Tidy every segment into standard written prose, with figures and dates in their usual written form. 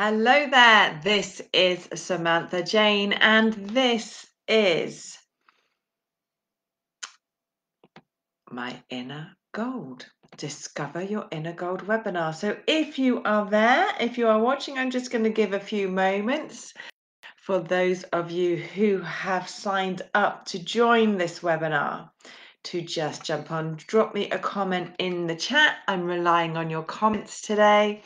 Hello there, this is Samantha Jayne, and this is my Inner Gold. Discover Your Inner Gold webinar. So if you are there, if you are watching, I'm just going to give a few moments for those of you who have signed up to join this webinar to just jump on, drop me a comment in the chat. I'm relying on your comments today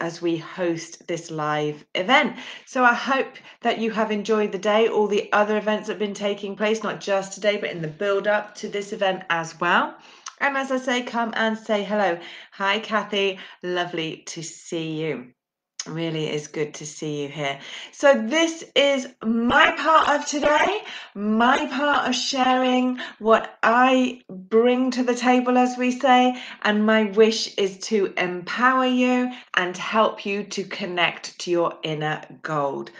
as we host this live event. So I hope that you have enjoyed the day, all the other events that have been taking place, not just today, but in the build up to this event as well. And as I say, come and say hello. Hi, Kathy. Lovely to see you. Really is good to see you here. So this is my part of today, my part of sharing what I bring to the table, as we say, and my wish is to empower you and help you to connect to your inner gold.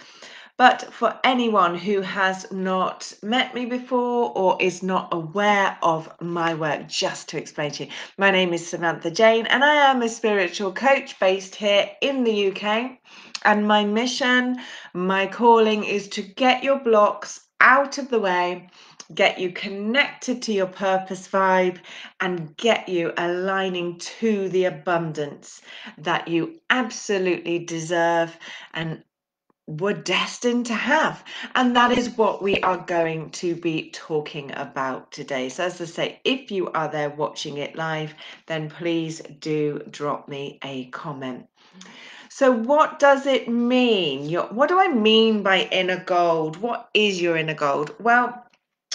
But for anyone who has not met me before or is not aware of my work, just to explain to you, my name is Samantha Jayne and I am a spiritual coach based here in the UK. And my mission, my calling is to get your blocks out of the way, get you connected to your purpose vibe, and get you aligning to the abundance that you absolutely deserve and were destined to have. And that is what we are going to be talking about today. So as I say, if you are there watching it live, then please do drop me a comment. So what does it mean? What do I mean by inner gold? What is your inner gold? Well,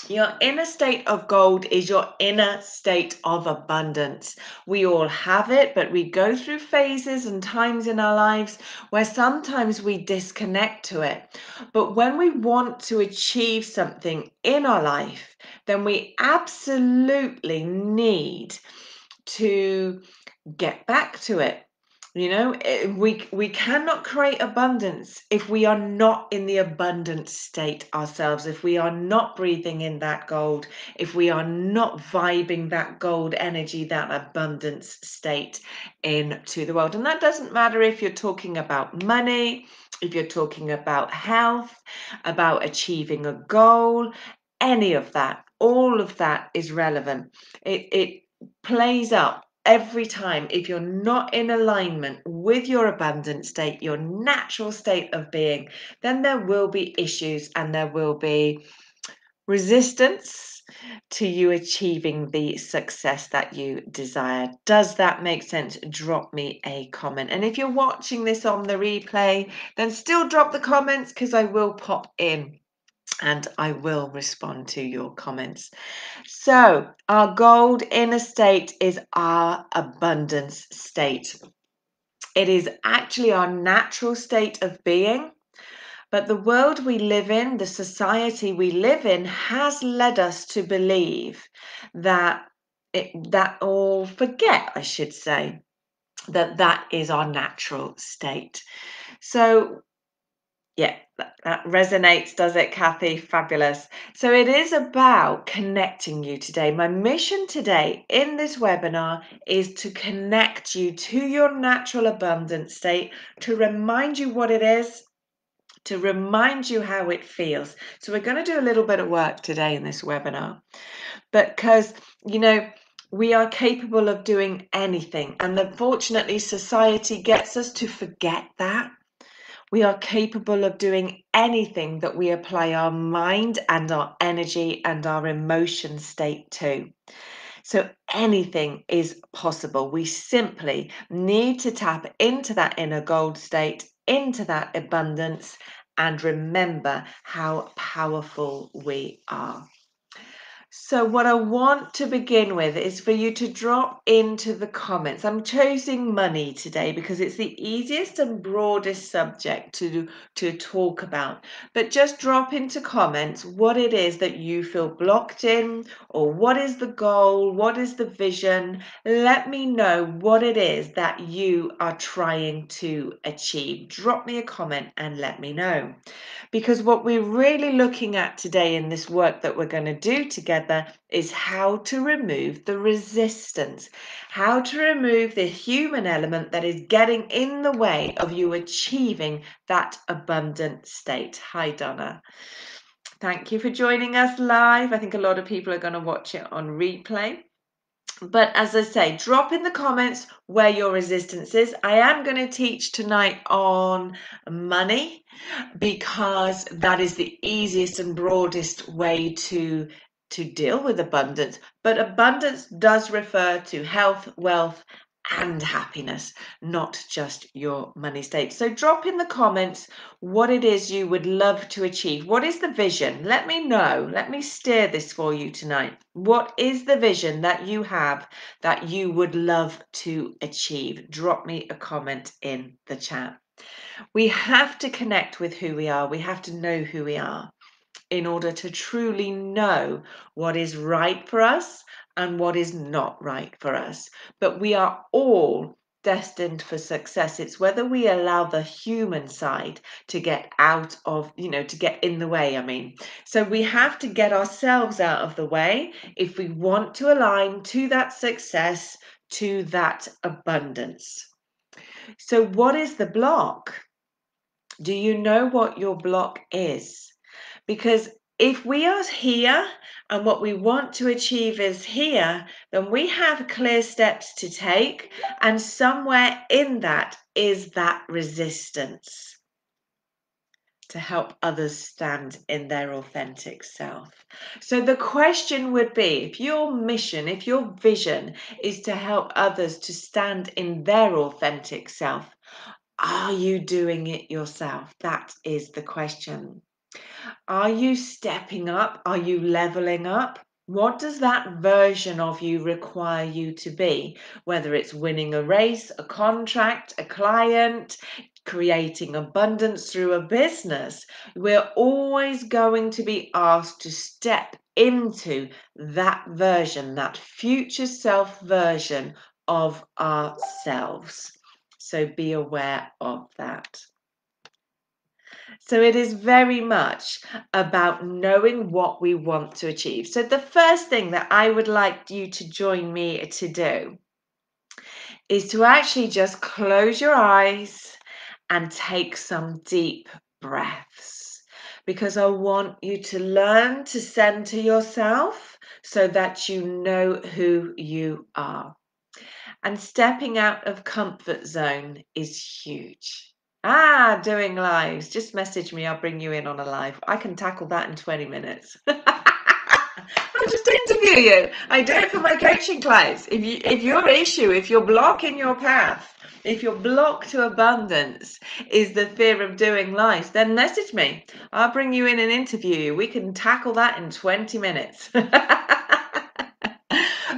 your inner state of gold is your inner state of abundance. We all have it, but we go through phases and times in our lives where sometimes we disconnect to it. But when we want to achieve something in our life, then we absolutely need to get back to it. You know, we cannot create abundance if we are not in the abundant state ourselves, if we are not breathing in that gold, if we are not vibing that gold energy, that abundance state into the world. And that doesn't matter if you're talking about money, if you're talking about health, about achieving a goal, any of that, all of that is relevant. It plays up every time. If you're not in alignment with your abundant state, your natural state of being, then there will be issues and there will be resistance to you achieving the success that you desire. Does that make sense? Drop me a comment. And if you're watching this on the replay, then still drop the comments because I will pop in and I will respond to your comments. So our gold inner state is our abundance state. It is actually our natural state of being, but the world we live in, the society we live in, has led us to believe that forget, I should say, that is our natural state. So yeah, that resonates, does it, Kathy? Fabulous. So it is about connecting you today. My mission today in this webinar is to connect you to your natural abundance state, to remind you what it is, to remind you how it feels. So we're going to do a little bit of work today in this webinar, because, you know, we are capable of doing anything. And unfortunately, society gets us to forget that. We are capable of doing anything that we apply our mind and our energy and our emotion state to. So anything is possible. We simply need to tap into that inner gold state, into that abundance, and remember how powerful we are. So what I want to begin with is for you to drop into the comments. I'm choosing money today because it's the easiest and broadest subject to talk about. But just drop into comments what it is that you feel blocked in, or what is the goal, what is the vision. Let me know what it is that you are trying to achieve. Drop me a comment and let me know. Because what we're really looking at today in this work that we're going to do together together is how to remove the resistance, how to remove the human element that is getting in the way of you achieving that abundant state. Hi, Donna. Thank you for joining us live. I think a lot of people are going to watch it on replay. But as I say, drop in the comments where your resistance is. I am going to teach tonight on money because that is the easiest and broadest way to deal with abundance. But abundance does refer to health, wealth, and happiness, not just your money state. So drop in the comments what it is you would love to achieve. What is the vision? Let me know. Let me steer this for you tonight. What is the vision that you have that you would love to achieve? Drop me a comment in the chat. We have to connect with who we are. We have to know who we are in order to truly know what is right for us and what is not right for us. But we are all destined for success. It's whether we allow the human side to get out of, to get in the way, So we have to get ourselves out of the way if we want to align to that success, to that abundance. So what is the block? Do you know what your block is? Because if we are here and what we want to achieve is here, then we have clear steps to take, and somewhere in that is that resistance to help others stand in their authentic self. So the question would be, if your mission, if your vision is to help others to stand in their authentic self, are you doing it yourself? That is the question. Are you stepping up? Are you leveling up? What does that version of you require you to be? Whether it's winning a race, a contract, a client, creating abundance through a business, we're always going to be asked to step into that version, that future self version of ourselves. So be aware of that. So it is very much about knowing what we want to achieve. So the first thing that I would like you to join me to do is to actually just close your eyes and take some deep breaths, because I want you to learn to center yourself so that you know who you are. And stepping out of comfort zone is huge. Doing lives. Just message me. I'll bring you in on a live. I can tackle that in 20 minutes. I'll just interview you. I do it for my coaching clients. If your block in your path, if your block to abundance is the fear of doing lives, then message me. I'll bring you in and interview you. We can tackle that in 20 minutes.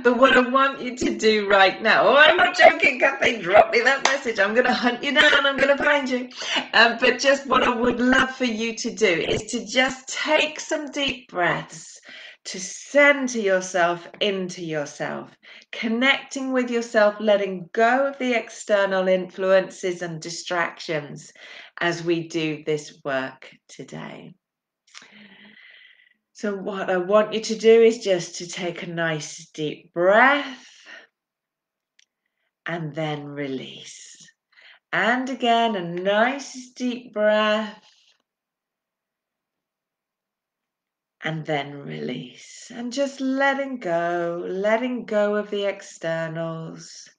But what I want you to do right now, I'm not joking, Kathy, drop me that message. I'm going to hunt you down. I'm going to find you. But just what I would love for you to do is to just take some deep breaths, to center yourself into yourself, connecting with yourself, letting go of the external influences and distractions as we do this work today. So what I want you to do is just to take a nice deep breath and then release. And again, a nice deep breath and then release. And just letting go of the externals,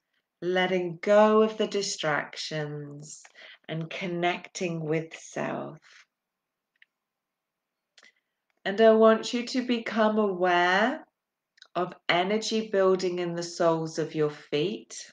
letting go of the distractions and connecting with self. And I want you to become aware of energy building in the soles of your feet.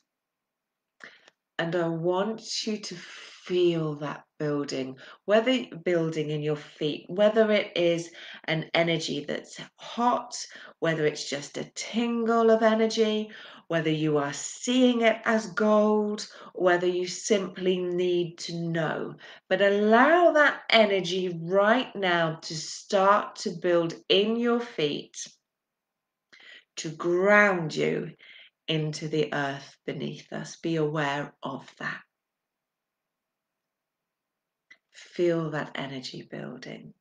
And I want you to feel that building, whether building in your feet, whether it is an energy that's hot, whether it's just a tingle of energy, whether you are seeing it as gold, whether you simply need to know. But allow that energy right now to start to build in your feet, to ground you into the earth beneath us. Be aware of that. Feel that energy building.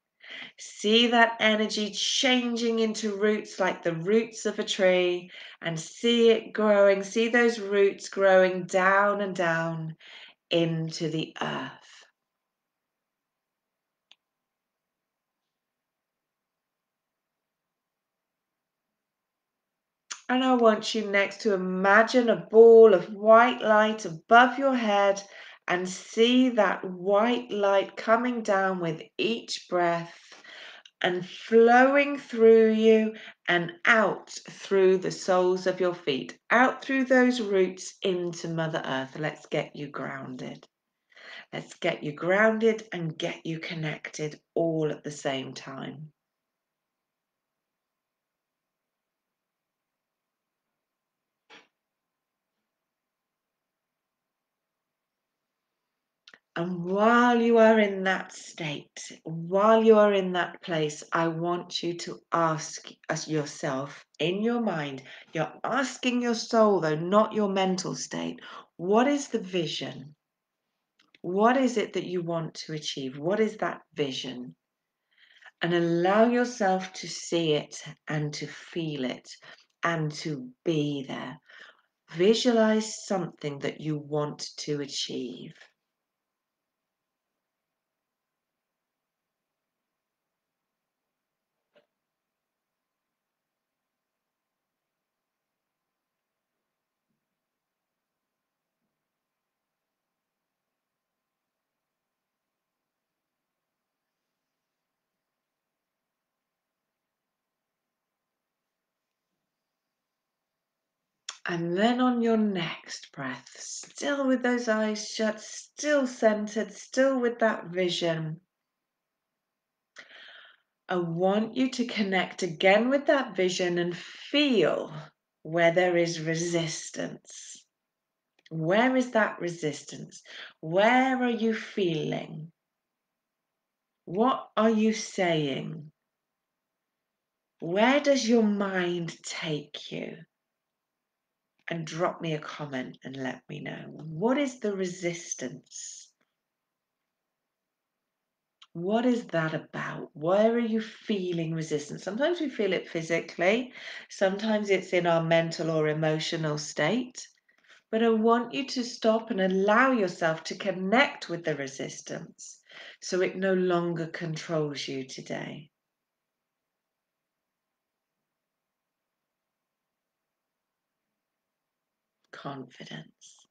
See that energy changing into roots like the roots of a tree, and see it growing. See those roots growing down and down into the earth. And I want you next to imagine a ball of white light above your head and see that white light coming down with each breath and flowing through you and out through the soles of your feet, out through those roots into Mother Earth. Let's get you grounded. Let's get you grounded and get you connected all at the same time. And while you are in that state, while you are in that place, I want you to ask yourself in your mind, you're asking your soul though, not your mental state, what is the vision? What is it that you want to achieve? What is that vision? And allow yourself to see it and to feel it and to be there. Visualize something that you want to achieve. And then on your next breath, still with those eyes shut, still centered, still with that vision, I want you to connect again with that vision and feel where there is resistance. Where is that resistance? Where are you feeling? What are you saying? Where does your mind take you? And drop me a comment and let me know. What is the resistance? What is that about? Where are you feeling resistance? Sometimes we feel it physically, sometimes it's in our mental or emotional state. But I want you to stop and allow yourself to connect with the resistance so it no longer controls you today. Confidence.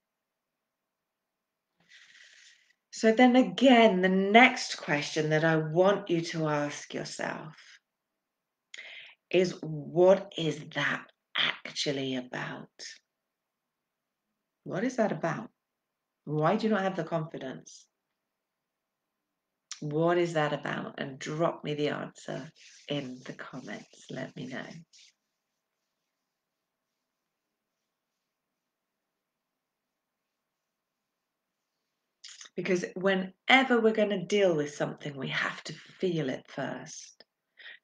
So then again, the next question that I want you to ask yourself is, what is that actually about? What is that about? Why do you not have the confidence? What is that about? And drop me the answer in the comments. Let me know. Because whenever we're going to deal with something, we have to feel it first,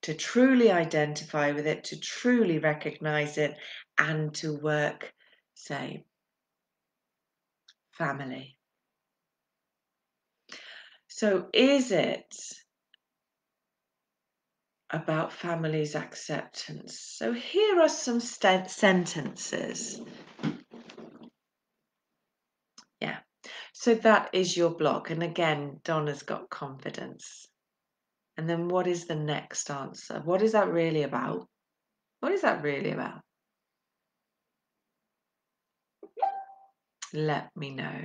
to truly identify with it, to truly recognize it, and to work, say, family. So is it about family's acceptance? So here are some sentences. Yeah. So that is your block. And again, Donna's got confidence. And then what is the next answer? What is that really about? What is that really about? Let me know.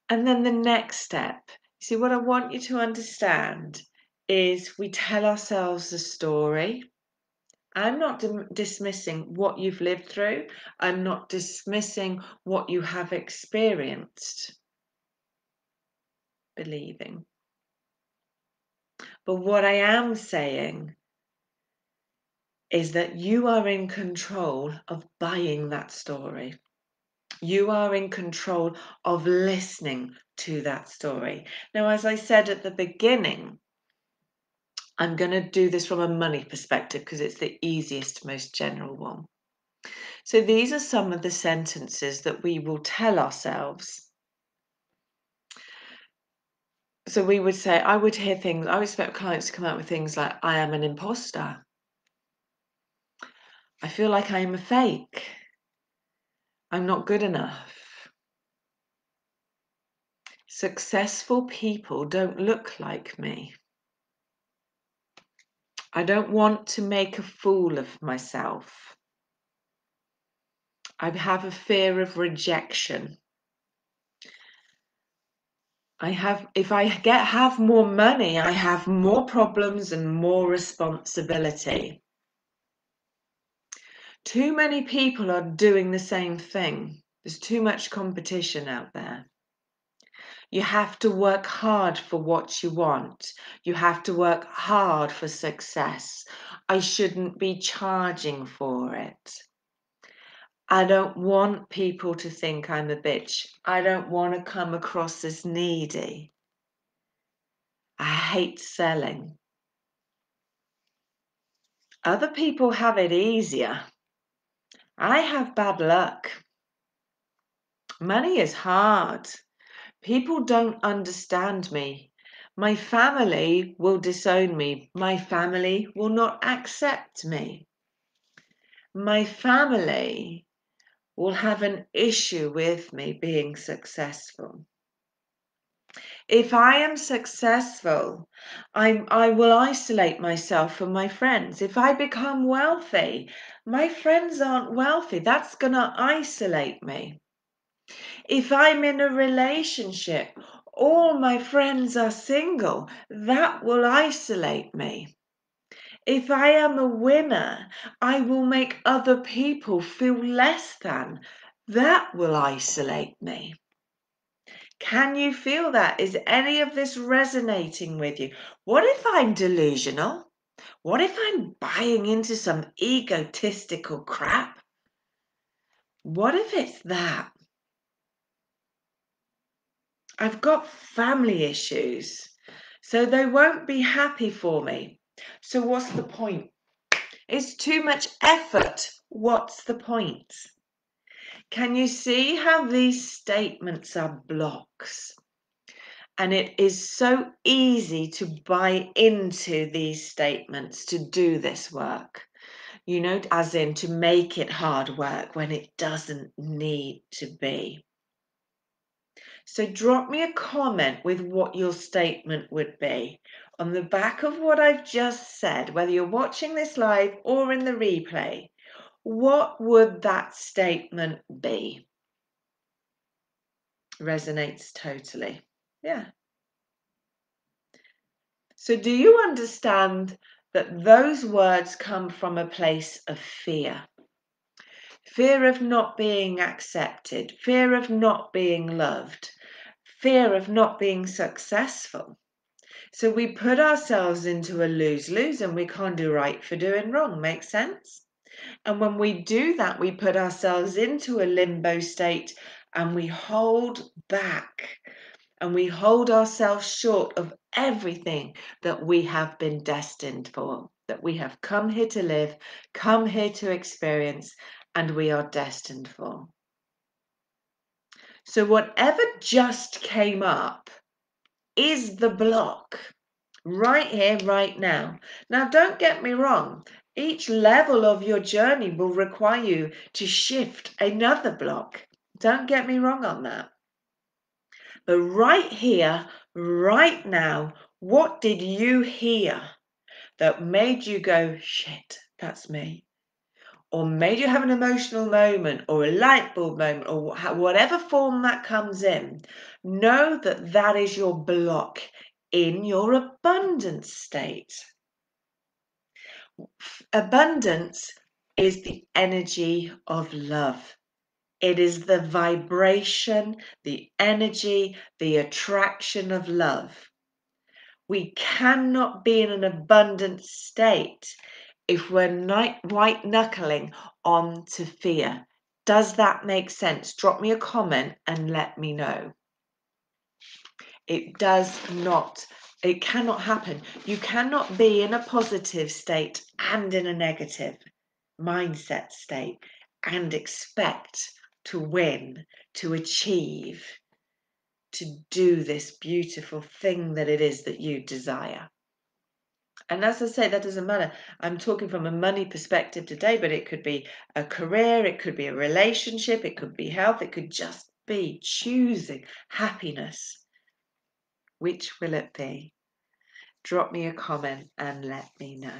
And then the next step, see, what I want you to understand is we tell ourselves a story. I'm not dismissing what you've lived through. I'm not dismissing what you have experienced, believing. But what I am saying is that you are in control of buying that story. You are in control of listening to that story. Now, as I said at the beginning, I'm going to do this from a money perspective because it's the easiest, most general one. So these are some of the sentences that we will tell ourselves. So we would say, I would expect clients to come out with things like, I am an imposter. I feel like I am a fake. I'm not good enough. Successful people don't look like me. I don't want to make a fool of myself. I have a fear of rejection. If I have more money, I have more problems and more responsibility. Too many people are doing the same thing. There's too much competition out there. You have to work hard for what you want. You have to work hard for success. I shouldn't be charging for it. I don't want people to think I'm a bitch. I don't want to come across as needy. I hate selling. Other people have it easier. I have bad luck. Money is hard. People don't understand me. My family will disown me. My family will not accept me. My family will have an issue with me being successful. If I am successful, I will isolate myself from my friends. If I become wealthy, my friends aren't wealthy. That's going to isolate me. If I'm in a relationship, all my friends are single. That will isolate me. If I am a winner, I will make other people feel less than. That will isolate me. Can you feel that? Is any of this resonating with you? What if I'm delusional? What if I'm buying into some egotistical crap? What if it's that? I've got family issues, so they won't be happy for me. So what's the point? It's too much effort. What's the point? Can you see how these statements are blocks? And it is so easy to buy into these statements to do this work, as in to make it hard work when it doesn't need to be. So drop me a comment with what your statement would be on the back of what I've just said, whether you're watching this live or in the replay. What would that statement be? Resonates totally. Yeah. So do you understand that those words come from a place of fear? Fear of not being accepted, fear of not being loved, fear of not being successful. So we put ourselves into a lose-lose and we can't do right for doing wrong. Makes sense? And when we do that, we put ourselves into a limbo state and we hold back and we hold ourselves short of everything that we have been destined for, that we have come here to live, come here to experience, and we are destined for. So whatever just came up is the block. Right here, right now. Now, don't get me wrong. Each level of your journey will require you to shift another block. Don't get me wrong on that. But right here, right now, what did you hear that made you go, shit, that's me? Or made you have an emotional moment or a light bulb moment or whatever form that comes in? Know that that is your block in your abundance state. Abundance is the energy of love. It is the vibration, the energy, the attraction of love. We cannot be in an abundant state if we're white knuckling onto fear. Does that make sense? Drop me a comment and let me know. It does not It cannot happen. You cannot be in a positive state and in a negative mindset state and expect to win, to achieve, to do this beautiful thing that it is that you desire. And as I say, that doesn't matter. I'm talking from a money perspective today, but it could be a career, it could be a relationship, it could be health, it could just be choosing happiness. Which will it be? Drop me a comment and let me know.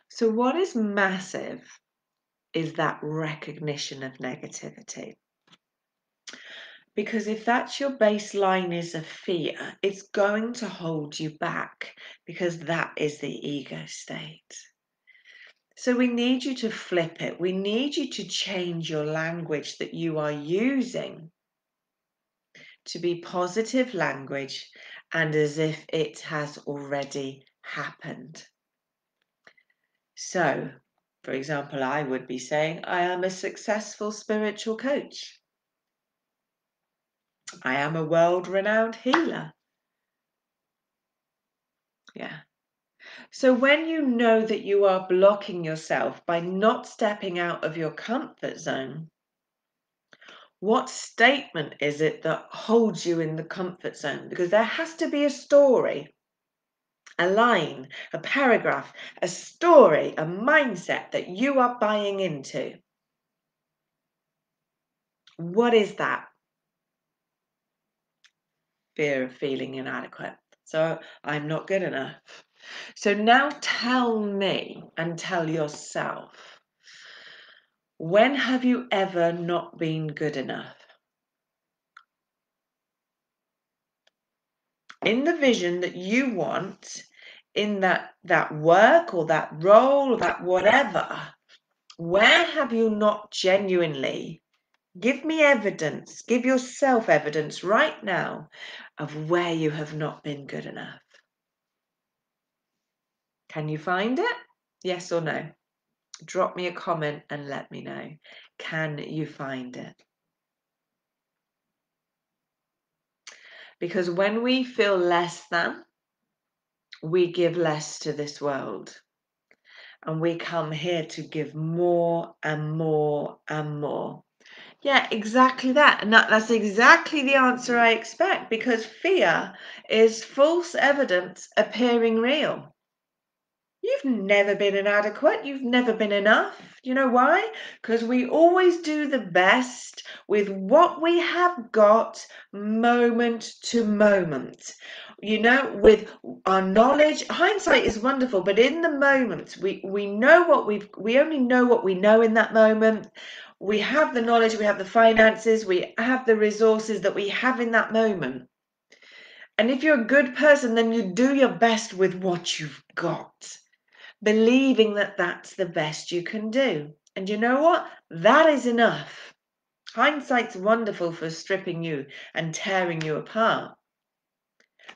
So what is massive is that recognition of negativity. Because if that's your baseline is a fear, it's going to hold you back because that is the ego state. So we need you to flip it. We need you to change your language that you are using to be positive language and as if it has already happened. So, for example, I would be saying, I am a successful spiritual coach. I am a world-renowned healer. Yeah. So when you know that you are blocking yourself by not stepping out of your comfort zone, what statement is it that holds you in the comfort zone? Because there has to be a story, a line, a paragraph, a story, a mindset that you are buying into. What is that? Fear of feeling inadequate. So I'm not good enough. So now tell me and tell yourself, when have you ever not been good enough? In the vision that you want, in that work or that role or that whatever, where have you not genuinely, give me evidence, give yourself evidence right now of where you have not been good enough? Can you find it? Yes or no? Drop me a comment and let me know. Can you find it? Because when we feel less than, we give less to this world. And we come here to give more and more and more. Yeah, exactly that. And that's exactly the answer I expect, because fear is false evidence appearing real. You've never been inadequate. You've never been enough. You know why? Because we always do the best with what we have got moment to moment. You know, with our knowledge, hindsight is wonderful, but in the moment, we know what we only know what we know in that moment. We have the knowledge, we have the finances, we have the resources that we have in that moment. And if you're a good person, then you do your best with what you've got, believing that that's the best you can do. And you know what? That is enough. Hindsight's wonderful for stripping you and tearing you apart.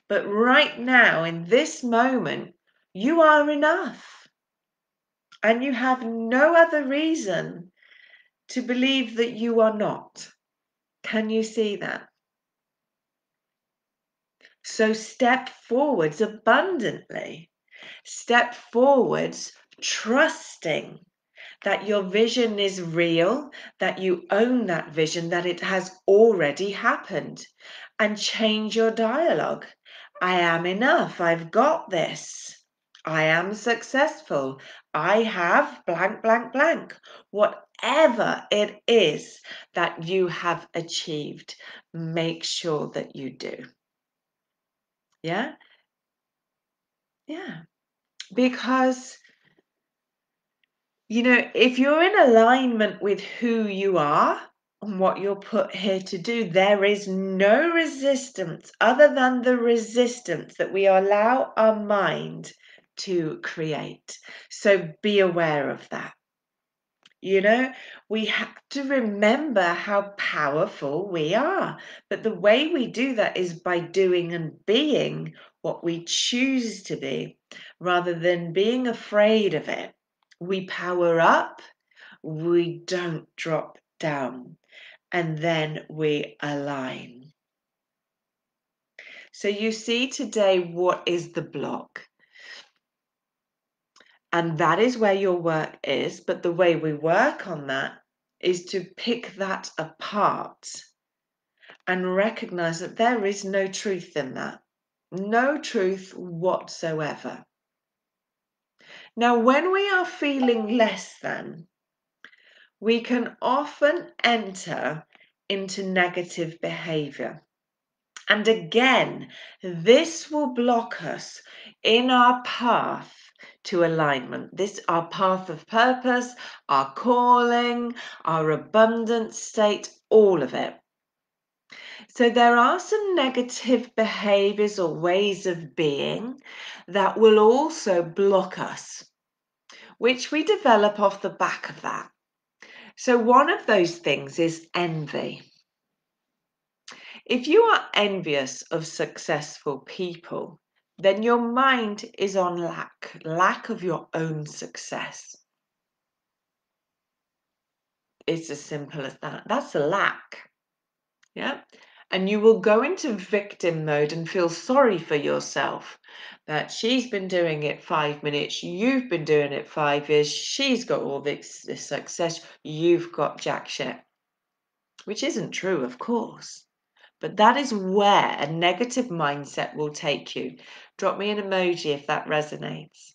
But right now, in this moment, you are enough. And you have no other reason to believe that you are not. Can you see that? So step forwards abundantly. Step forwards trusting that your vision is real, that you own that vision, that it has already happened, and change your dialogue. I am enough. I've got this. I am successful. I have blank, blank, blank. Whatever it is that you have achieved, make sure that you do. Yeah? Yeah. Because you know, if you're in alignment with who you are and what you're put here to do, there is no resistance other than the resistance that we allow our mind to create. So be aware of that. You know, we have to remember how powerful we are. But the way we do that is by doing and being what we choose to be rather than being afraid of it. We power up, we don't drop down, and then we align. So you see today what is the block. And that is where your work is. But the way we work on that is to pick that apart and recognize that there is no truth in that. No truth whatsoever. Now, when we are feeling less than, we can often enter into negative behavior. And again, this will block us in our path to alignment. This, our path of purpose, our calling, our abundant state, all of it. So there are some negative behaviors or ways of being that will also block us, which we develop off the back of that. So one of those things is envy. If you are envious of successful people, then your mind is on lack of your own success. It's as simple as that. That's a lack. Yeah. And you will go into victim mode and feel sorry for yourself that she's been doing it 5 minutes, you've been doing it 5 years, she's got all this success, you've got jack shit. Which isn't true, of course. But that is where a negative mindset will take you. Drop me an emoji if that resonates.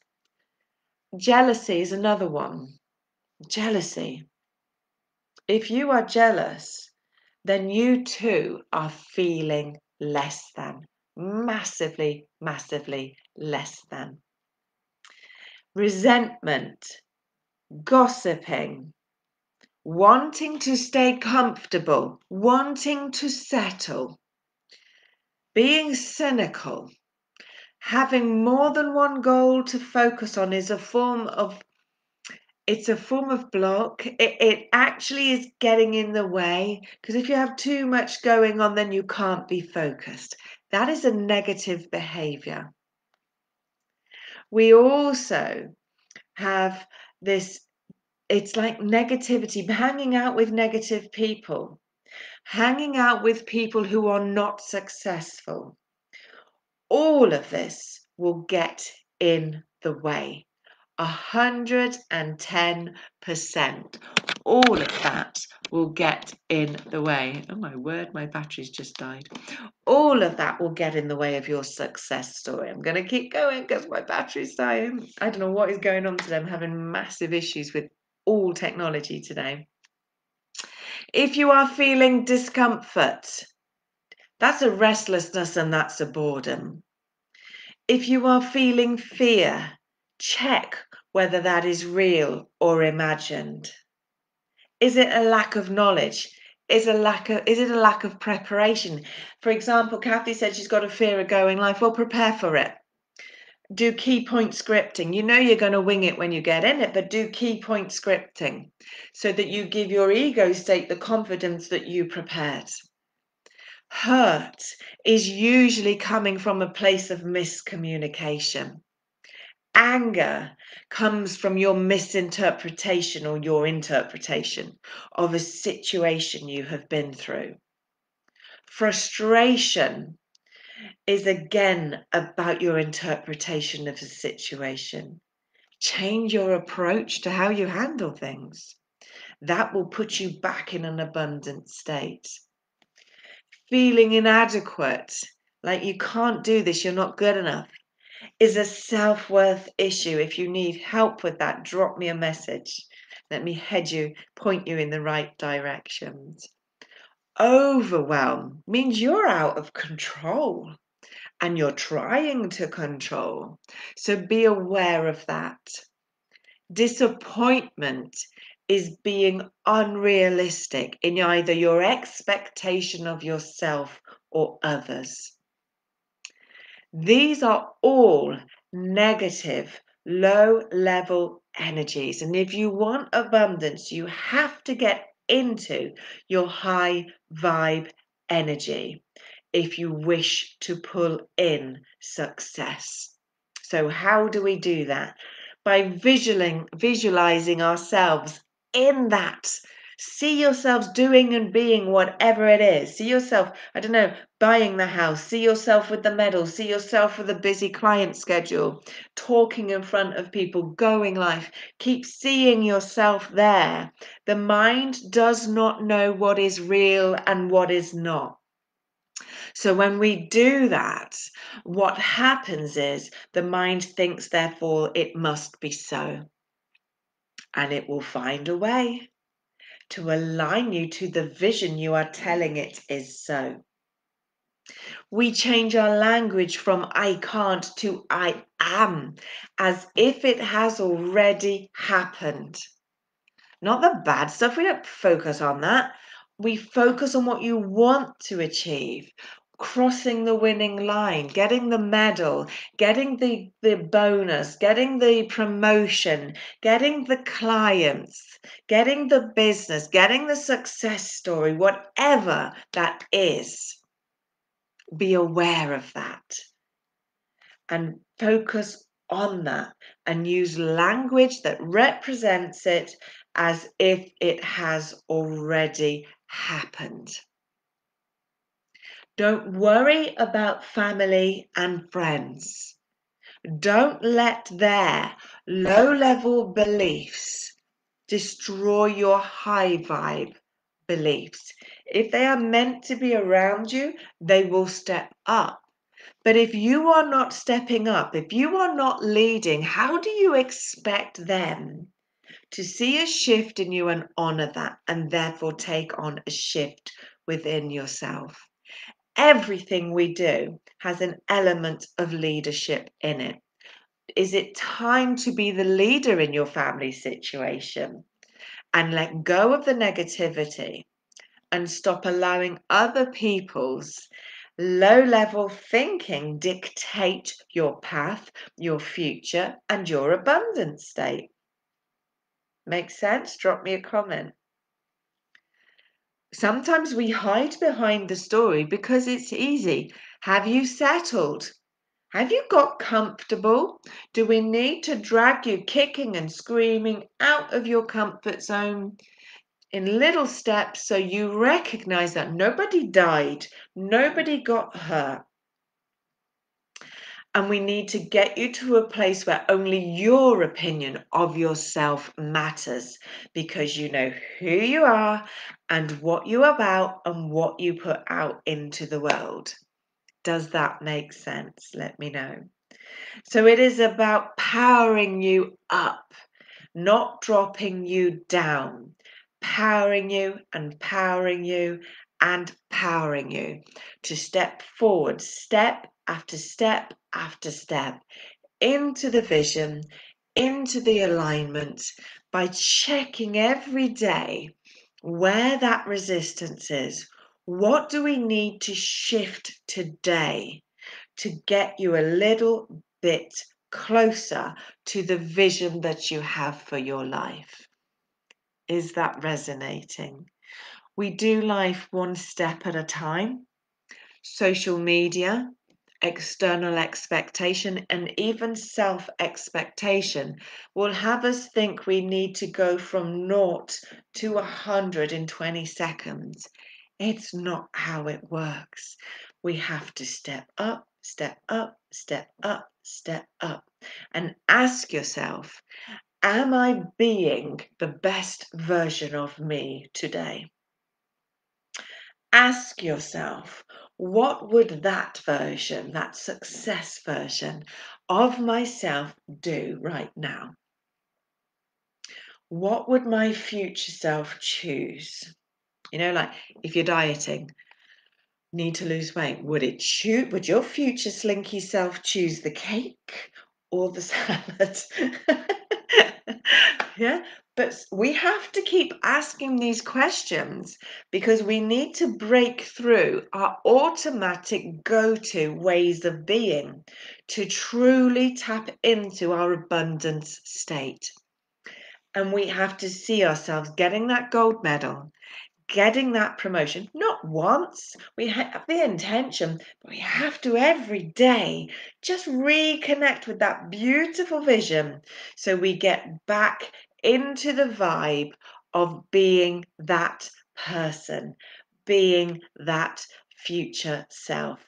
Jealousy is another one. Jealousy. If you are jealous, then you too are feeling less than. Massively, massively less than. Resentment, gossiping, wanting to stay comfortable, wanting to settle, being cynical, having more than one goal to focus on is a form of block. It actually is getting in the way, because if you have too much going on, then you can't be focused. That is a negative behavior. We also have this, it's like negativity, hanging out with negative people, hanging out with people who are not successful. All of this will get in the way. 110%. All of that will get in the way. Oh my word, my battery's just died. All of that will get in the way of your success story. I'm going to keep going because my battery's dying. I don't know what is going on today. I'm having massive issues with all technology today. If you are feeling discomfort, that's a restlessness and that's a boredom. If you are feeling fear, check whether that is real or imagined. Is it a lack of knowledge? Is it a lack of preparation? For example, Kathy said she's got a fear of going live. Well, prepare for it. Do key point scripting. You know you're going to wing it when you get in it, but do key point scripting so that you give your ego state the confidence that you prepared. Hurt is usually coming from a place of miscommunication. Anger comes from your misinterpretation or your interpretation of a situation you have been through. Frustration is again about your interpretation of a situation. Change your approach to how you handle things. That will put you back in an abundant state. Feeling inadequate, like you can't do this, you're not good enough, is a self-worth issue. If you need help with that, drop me a message. Let me point you in the right directions. Overwhelm means you're out of control and you're trying to control. So be aware of that. Disappointment is being unrealistic in either your expectation of yourself or others. These are all negative, low-level energies. And if you want abundance, you have to get into your high vibe energy if you wish to pull in success. So how do we do that? By visualizing ourselves in that. See yourselves doing and being whatever it is. See yourself, I don't know, buying the house. See yourself with the medal. See yourself with a busy client schedule, talking in front of people, going live. Keep seeing yourself there. The mind does not know what is real and what is not. So when we do that, what happens is the mind thinks, therefore, it must be so. And it will find a way to align you to the vision you are telling it is so. We change our language from I can't to I am, as if it has already happened. Not the bad stuff, we don't focus on that. We focus on what you want to achieve. Crossing the winning line, getting the medal, getting the bonus, getting the promotion, getting the clients, getting the business, getting the success story, whatever that is. Be aware of that and focus on that and use language that represents it as if it has already happened. Don't worry about family and friends. Don't let their low-level beliefs destroy your high vibe beliefs. If they are meant to be around you, they will step up. But if you are not stepping up, if you are not leading, how do you expect them to see a shift in you and honor that and therefore take on a shift within yourself? Everything we do has an element of leadership in it. Is it time to be the leader in your family situation and let go of the negativity and stop allowing other people's low-level thinking dictate your path, your future, and your abundance state? Makes sense? Drop me a comment. Sometimes we hide behind the story because it's easy. Have you settled? Have you got comfortable? Do we need to drag you kicking and screaming out of your comfort zone in little steps so you recognize that nobody died, nobody got hurt? And we need to get you to a place where only your opinion of yourself matters because you know who you are and what you're about and what you put out into the world. Does that make sense? Let me know. So it is about powering you up, not dropping you down, powering you and powering you and powering you to step forward, step after step after step, into the vision, into the alignment, by checking every day where that resistance is. What do we need to shift today to get you a little bit closer to the vision that you have for your life? Is that resonating? We do life one step at a time. Social media, external expectation, and even self-expectation will have us think we need to go from 0 to 100 in 20 seconds. It's not how it works. We have to step up, step up, step up, step up, and ask yourself, am I being the best version of me today? Ask yourself, what would that version, that success version of myself do right now? What would my future self choose? Like if you're dieting, need to lose weight, would your future slinky self choose the cake or the salad? Yeah, but we have to keep asking these questions because we need to break through our automatic go-to ways of being to truly tap into our abundance state. And we have to see ourselves getting that gold medal, getting that promotion, not once. We have the intention, but we have to every day just reconnect with that beautiful vision so we get back into the vibe of being that person, being that future self.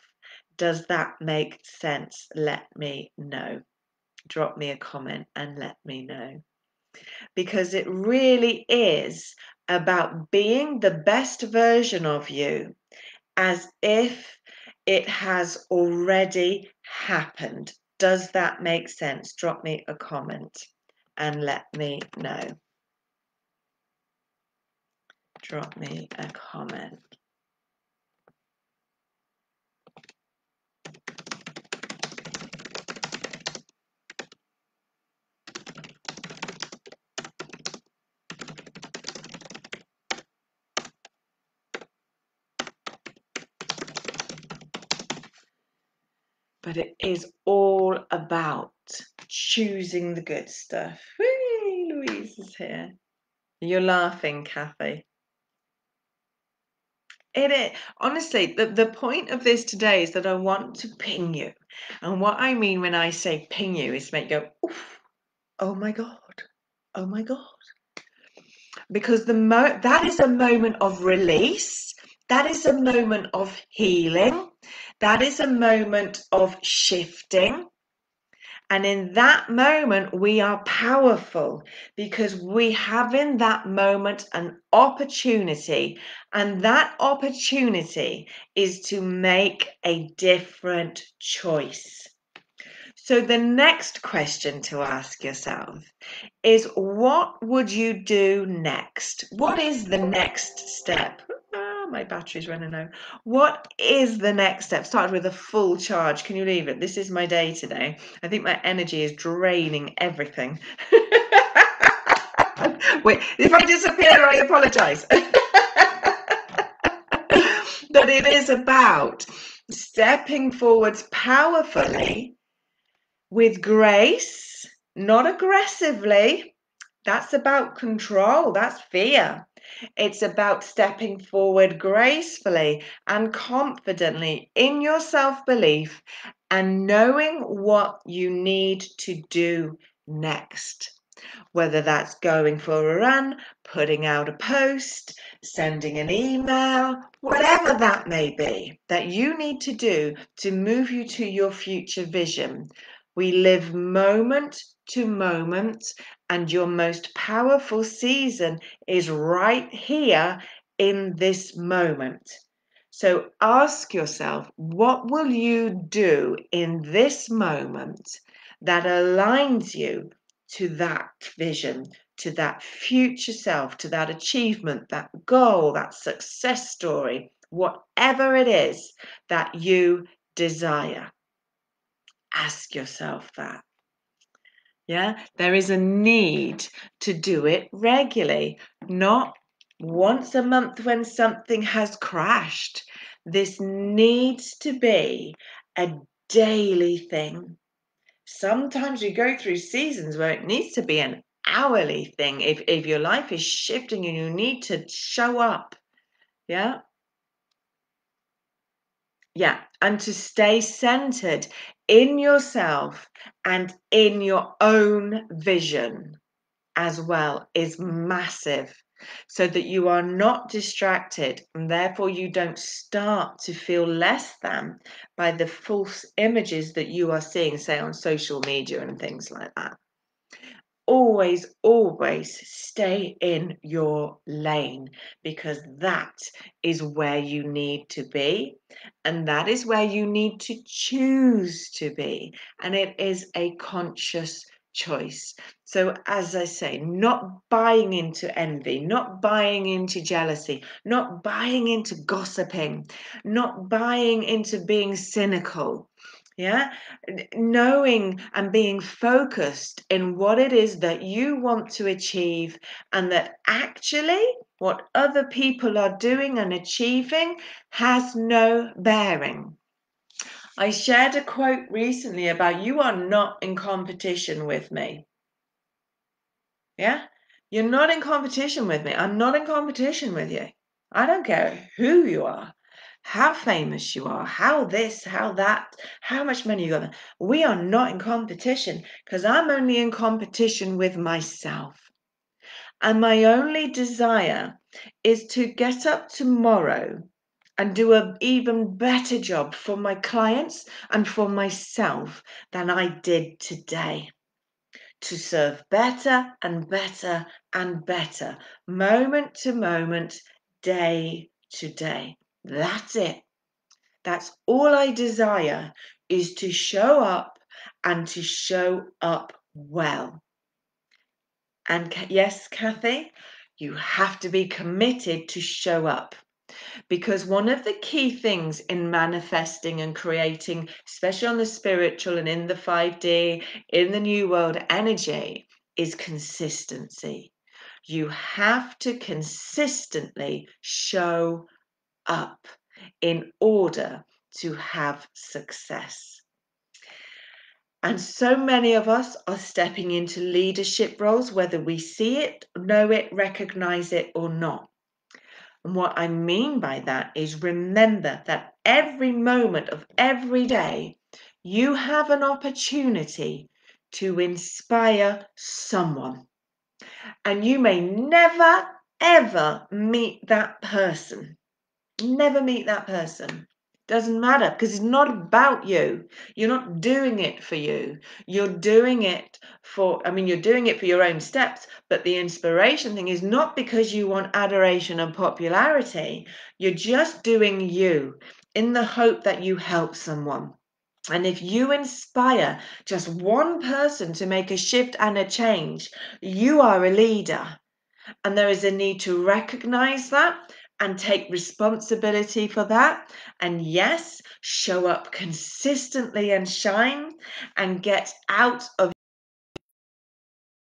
Does that make sense? Let me know. Drop me a comment and let me know. Because it really is about being the best version of you as if it has already happened. Does that make sense? Drop me a comment and let me know. Drop me a comment. But it is all about choosing the good stuff. Whee, Louise is here. You're laughing, Kathy. It is. Honestly, the point of this today is that I want to ping you. And what I mean when I say ping you is make you go, oof, oh my God, oh my God. Because that is a moment of release. That is a moment of healing. That is a moment of shifting. And in that moment, we are powerful because we have in that moment an opportunity. And that opportunity is to make a different choice. So the next question to ask yourself is, what would you do next? What is the next step? My battery's running low. What is the next step? Started with a full charge. Can you believe it? This is my day today. I think my energy is draining everything. Wait, if I disappear, I apologize. But it is about stepping forwards powerfully with grace, not aggressively. That's about control. That's fear. It's about stepping forward gracefully and confidently in your self-belief and knowing what you need to do next. Whether that's going for a run, putting out a post, sending an email, whatever that may be that you need to do to move you to your future vision. We live moment to moment, and your most powerful season is right here in this moment. So ask yourself, what will you do in this moment that aligns you to that vision, to that future self, to that achievement, that goal, that success story, whatever it is that you desire? Ask yourself that. Yeah, there is a need to do it regularly, not once a month when something has crashed. This needs to be a daily thing. Sometimes we go through seasons where it needs to be an hourly thing. If your life is shifting and you need to show up, yeah, and to stay centered in yourself and in your own vision as well is massive, so that you are not distracted and therefore you don't start to feel less than by the false images that you are seeing, say on social media and things like that. Always stay in your lane, because that is where you need to be, and that is where you need to choose to be, and it is a conscious choice. So as I say, not buying into envy, not buying into jealousy, not buying into gossiping, not buying into being cynical. Yeah, knowing and being focused in what it is that you want to achieve, and that actually what other people are doing and achieving has no bearing. I shared a quote recently about, you are not in competition with me. Yeah, you're not in competition with me. I'm not in competition with you. I don't care who you are, how famous you are, how this, how that, how much money you got. We are not in competition, because I'm only in competition with myself. And my only desire is to get up tomorrow and do an even better job for my clients and for myself than I did today. To serve better and better and better, moment to moment, day to day. That's it. That's all I desire, is to show up and to show up well. And yes, Kathy, you have to be committed to show up. Because one of the key things in manifesting and creating, especially on the spiritual and in the 5D, in the New World energy, is consistency. You have to consistently show up in order to have success. And so many of us are stepping into leadership roles, whether we see it, know it, recognize it, or not. And what I mean by that is, remember that every moment of every day, you have an opportunity to inspire someone. And you may never, ever meet that person. Never meet that person. Doesn't matter, because it's not about you. You're not doing it for you. You're doing it you're doing it for your own steps, but the inspiration thing is not because you want adoration and popularity. You're just doing you in the hope that you help someone. And if you inspire just one person to make a shift and a change, you are a leader. And there is a need to recognize that and take responsibility for that. And yes, show up consistently and shine and get out of